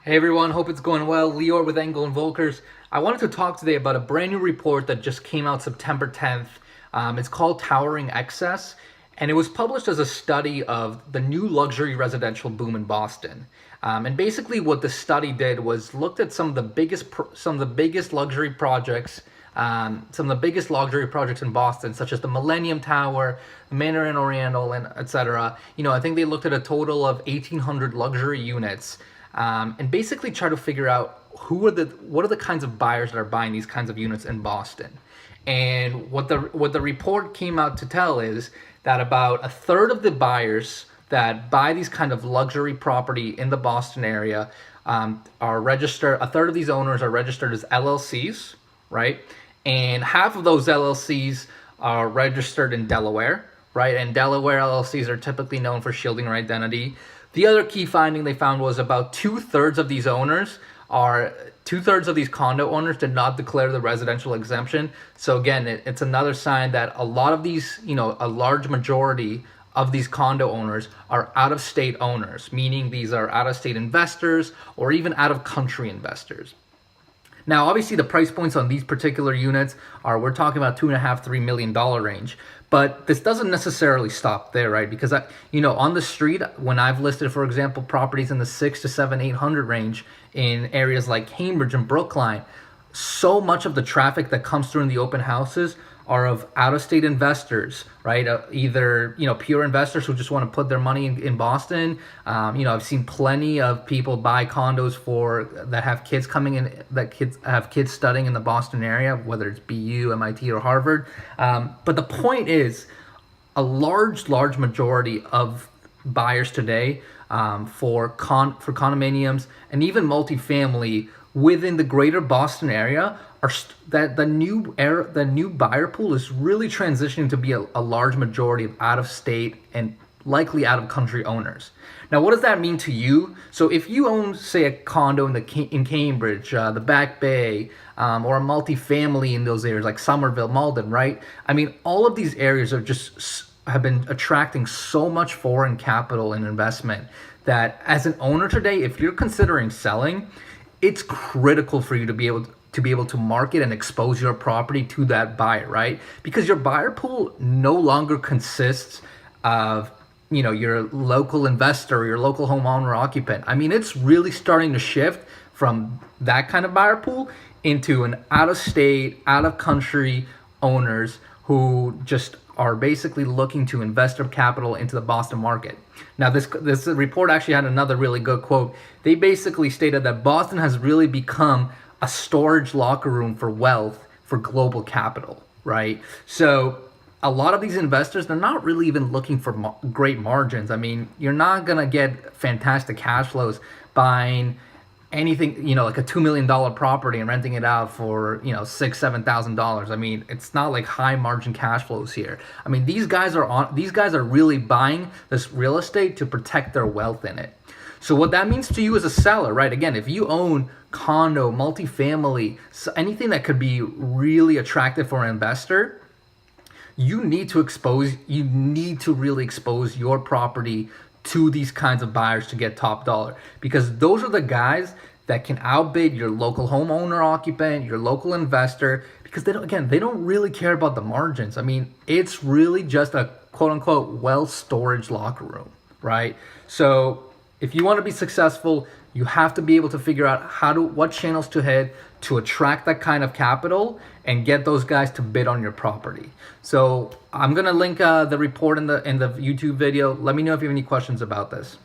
Hey everyone, hope it's going well. Lior with Engel and Volkers. I wanted to talk today about a brand new report that just came out September 10th. It's called Towering Excess, and it was published as a study of the new luxury residential boom in Boston. And basically, what the study did was looked at some of the biggest luxury projects. Some of the biggest luxury projects in Boston, such as the Millennium Tower, the Mandarin Oriental, and etc. I think they looked at a total of 1,800 luxury units, and basically try to figure out what are the kinds of buyers that are buying these kinds of units in Boston. And what the report came out to tell is that about a third of the buyers that buy these kind of luxury property in the Boston area are registered. A third of these owners are registered as LLCs, right? And half of those LLCs are registered in Delaware, right? And Delaware LLCs are typically known for shielding their identity. The other key finding they found was about two-thirds of these condo owners did not declare the residential exemption. So again, it's another sign that a lot of these, a large majority of these condo owners are out-of-state owners, meaning these are out-of-state investors or even out-of-country investors. Now, obviously, the price points on these particular units we're talking about $2.5, $3 million range. But this doesn't necessarily stop there, right? Because, on the street, when I've listed, for example, properties in the 6 to 7, 800 range in areas like Cambridge and Brookline, so much of the traffic that comes through in the open houses are of out-of-state investors, right? Either, pure investors who just want to put their money in Boston. I've seen plenty of people buy condos that have kids coming in, have kids studying in the Boston area, whether it's BU, MIT, or Harvard. But the point is, a large majority of buyers today for condominiums and even multifamily within the greater Boston area that the new buyer pool is really transitioning to be a large majority of out-of-state and likely out-of-country owners. Now, what does that mean to you? So if you own, say, a condo in Cambridge, the Back Bay, or a multifamily in those areas like Somerville, Malden, right? I mean, all of these areas have been attracting so much foreign capital and investment that as an owner today, if you're considering selling, it's critical for you to be able to market and expose your property to that buyer, right? Because your buyer pool no longer consists of, your local investor or your local homeowner occupant. I mean, it's really starting to shift from that kind of buyer pool into an out-of-state, out-of-country owners who just are basically looking to invest their capital into the Boston market. Now, this report actually had another really good quote. They basically stated that Boston has really become a storage locker room for wealth for global capital, right? So a lot of these investors, they're not really even looking for great margins. I mean, you're not going to get fantastic cash flows buying anything, like a $2 million property and renting it out for, $6,000, $7,000. I mean, it's not like high margin cash flows here. I mean, these guys are really buying this real estate to protect their wealth in it. So what that means to you as a seller, right? Again, if you own condo, multifamily, so anything that could be really attractive for an investor, you need to really expose your property to these kinds of buyers to get top dollar, because those are the guys that can outbid your local homeowner occupant, your local investor, because they don't really care about the margins. I mean, it's really just a quote unquote well storage locker room, right? So if you want to be successful, you have to be able to figure out what channels to hit to attract that kind of capital and get those guys to bid on your property. So I'm gonna link the report in the YouTube video. Let me know if you have any questions about this.